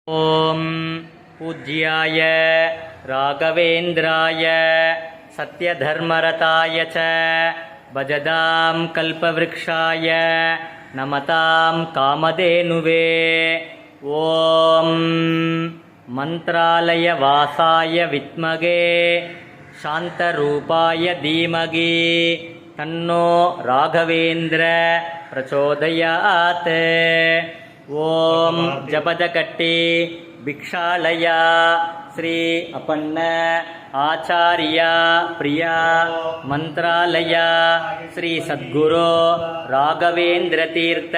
ओम पूज्याय राघवेन्द्राय सत्यधर्मरताय च भजदां कल्पवृक्षाय नमतां कामधेनुवे। ओम मंत्रालय वासाय विद्महे शांतरूपाय धीमहि तन्नो राघवेन्द्र प्रचोदयात्। ओम जपदकट्टी भिक्षालय श्री अपन्न आचार्य प्रिया मंत्रालय श्री सद्गुरु राघवेन्द्र तीर्थ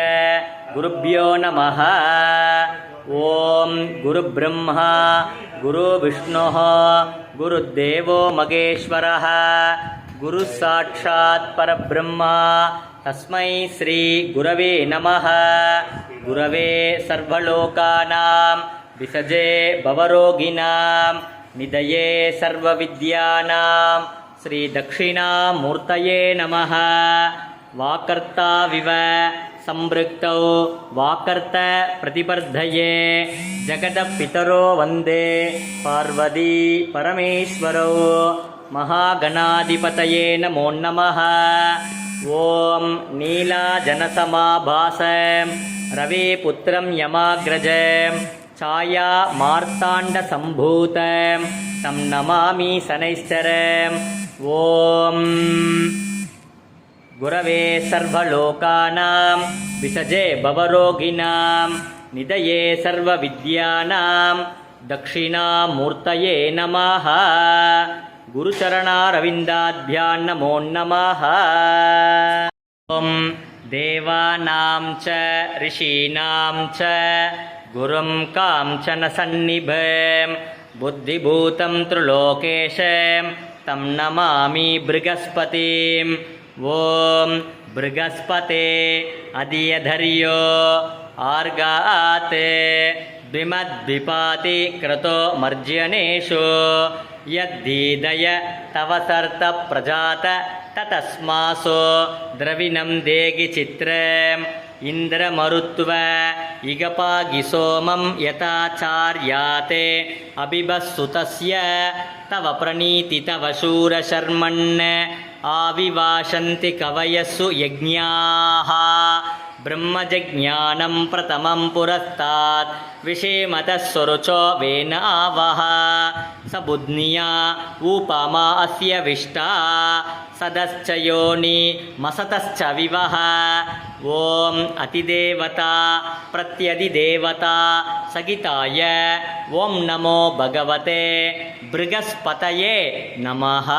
गुरुभ्यो नमः। ओम गुरु ब्रह्मा गुरु विष्णुः गुरुदेवो महेश्वरः गुरु साक्षात् परब्रह्मा तस्मै श्री गुरवे नमः। गुरवे सर्वलोकानां विसजे भवरोगिणां निधये सर्वविद्यानां श्री दक्षिणामूर्तये नमः। वाकर्ताविव संपृक्तौ वाकर्त प्रतिपद्धये जगदपितरो वन्दे पार्वती परमेश्वरौ। महागणाधिपतये नमो नमः। ओम नीलाजनसमाभासं रविपुत्रं यमाग्रजं छाया मार्ताण्डसम्भूतं तं नमामि शनैश्चरम्। ओम गुरवे सर्वलोकानां विसजे भवरोगिणां निधये सर्वविद्यानां दक्षिणामूर्तये नमः। गुरुचरणारविन्दाभ्यां नमो नमः। ओम देवानां च ऋषीणां च गुरुं काञ्चन सन्निभं बुद्धिभूतं त्रिलोकेशं तं नमामि बृहस्पतिम्। ओम बृहस्पते अधियधर्यो आर्गात् द्विमद्विपाति क्रतो मर्जनेषु यद्धीदय तव सर्त प्रजात ततस्मासो द्रविणं देगि चित्रम् इंद्रमरुत्व इगपागि सोमं यथाचार्याते अभिभस्सुतस्य तव प्रणीति तव शूरशर्मन् आविवाशन्ति कवयस्सु यज्ञाः ब्रह्मजज्ञानं प्रथमं पुरस्तात् विषेमतः स्वरुचो वेन आवः स बुध्निया उपमा अस्य विष्टा सदश्च योनि मसतश्च विवः। ओम अतिदेवता प्रत्यधिदेवता सगिताय ओम नमो भगवते बृहस्पतये नमः।